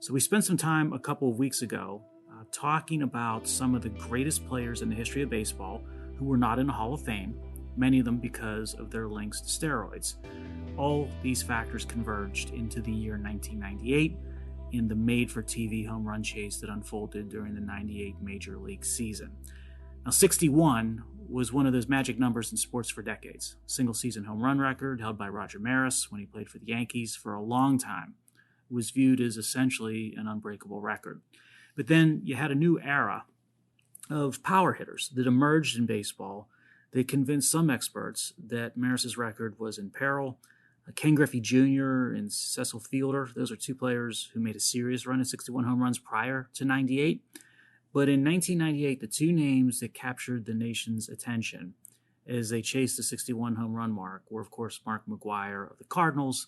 So we spent some time a couple of weeks ago talking about some of the greatest players in the history of baseball who were not in the Hall of Fame, many of them because of their links to steroids. All these factors converged into the year 1998 in the made-for-TV home run chase that unfolded during the 98 Major League season. Now, 61 was one of those magic numbers in sports for decades. Single-season home run record held by Roger Maris when he played for the Yankees for a long time. It was viewed as essentially an unbreakable record. But then you had a new era of power hitters that emerged in baseball that convinced some experts that Maris's record was in peril. Ken Griffey Jr. and Cecil Fielder, those are two players who made a serious run at 61 home runs prior to 98. But in 1998, the two names that captured the nation's attention as they chased the 61 home run mark were, of course, Mark McGwire of the Cardinals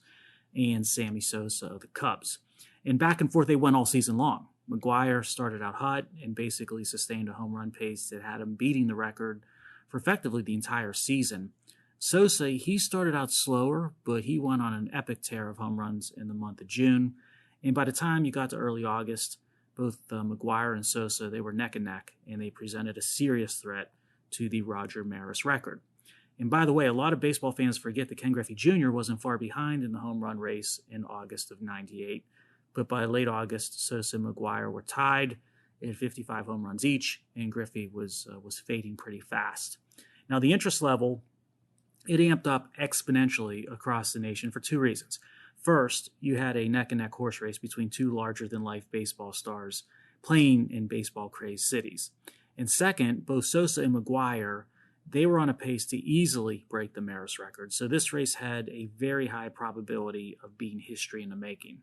and Sammy Sosa of the Cubs. And back and forth they went all season long. McGwire started out hot and basically sustained a home run pace that had him beating the record for effectively the entire season. Sosa, he started out slower, but he went on an epic tear of home runs in the month of June. And by the time you got to early August, both McGwire and Sosa, they were neck and neck, and they presented a serious threat to the Roger Maris record. And by the way, a lot of baseball fans forget that Ken Griffey Jr. wasn't far behind in the home run race in August of 98. But by late August, Sosa and McGwire were tied at 55 home runs each, and Griffey was fading pretty fast. Now, the interest level, it amped up exponentially across the nation for two reasons. First, you had a neck-and-neck horse race between two larger-than-life baseball stars playing in baseball-crazed cities. And second, both Sosa and McGwire, they were on a pace to easily break the Maris record. So this race had a very high probability of being history in the making.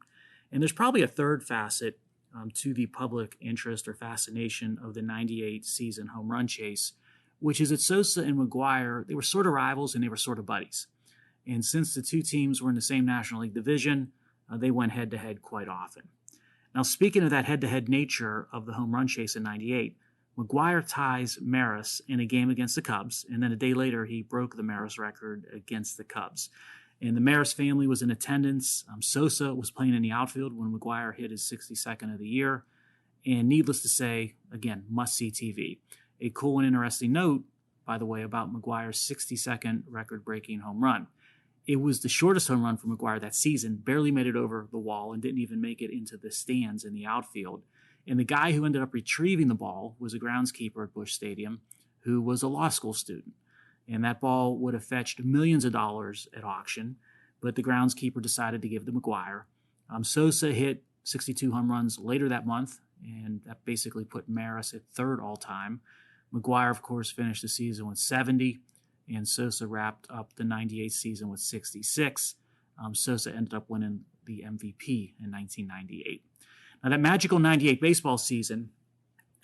And there's probably a third facet to the public interest or fascination of the 98 season home run chase, which is that Sosa and McGwire, they were sort of rivals and they were sort of buddies. And since the two teams were in the same National League division, they went head-to-head quite often. Now, speaking of that head-to-head nature of the home run chase in 98, McGwire ties Maris in a game against the Cubs, and then a day later he broke the Maris record against the Cubs. And the Maris family was in attendance. Sosa was playing in the outfield when McGwire hit his 62nd of the year. And needless to say, again, must-see TV. A cool and interesting note, by the way, about McGwire's 62nd record-breaking home run. It was the shortest home run for McGwire that season, barely made it over the wall and didn't even make it into the stands in the outfield. And the guy who ended up retrieving the ball was a groundskeeper at Busch Stadium who was a law school student. And that ball would have fetched millions of dollars at auction, but the groundskeeper decided to give to McGwire. Sosa hit 62 home runs later that month, and that basically put Maris at third all-time. McGwire, of course, finished the season with 70, and Sosa wrapped up the 98 season with 66. Sosa ended up winning the MVP in 1998. Now, that magical 98 baseball season,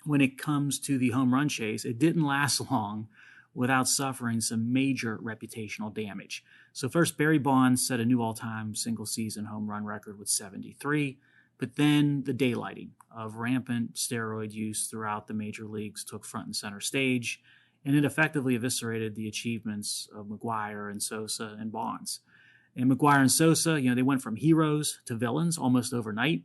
when it comes to the home run chase, it didn't last long without suffering some major reputational damage. So first, Barry Bonds set a new all-time single-season home run record with 73, but then the daylighting of rampant steroid use throughout the major leagues took front and center stage, and it effectively eviscerated the achievements of McGwire and Sosa and Bonds. And McGwire and Sosa, they went from heroes to villains almost overnight.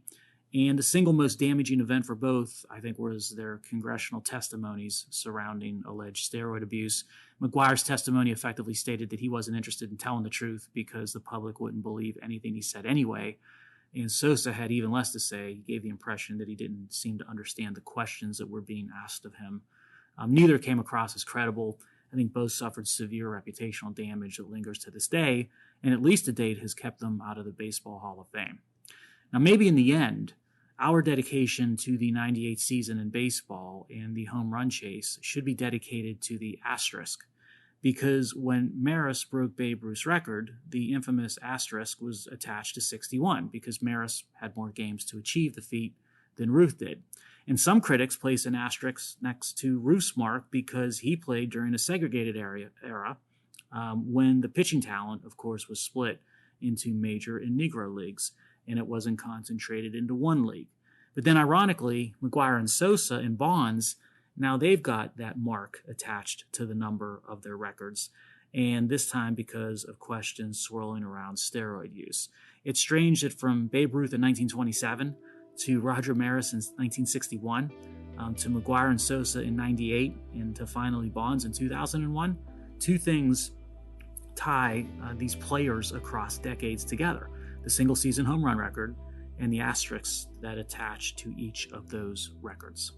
And the single most damaging event for both, I think, was their congressional testimonies surrounding alleged steroid abuse. McGwire's testimony effectively stated that he wasn't interested in telling the truth because the public wouldn't believe anything he said anyway. And Sosa had even less to say. He gave the impression that he didn't seem to understand the questions that were being asked of him. Neither came across as credible. I think both suffered severe reputational damage that lingers to this day, and at least to date has kept them out of the Baseball Hall of Fame. Now, maybe in the end, our dedication to the 98 season in baseball and the home run chase should be dedicated to the asterisk, because when Maris broke Babe Ruth's record, the infamous asterisk was attached to 61 because Maris had more games to achieve the feat than Ruth did. And some critics place an asterisk next to Ruth's mark because he played during a segregated era when the pitching talent, of course, was split into major and Negro leagues, and it wasn't concentrated into one league. But then, ironically, McGwire and Sosa and Bonds, now they've got that mark attached to the number of their records, and this time because of questions swirling around steroid use. It's strange that from Babe Ruth in 1927 to Roger Maris in 1961, to McGwire and Sosa in 98, and to finally Bonds in 2001. Two things tie these players across decades together: the single-season home run record and the asterisks that attach to each of those records.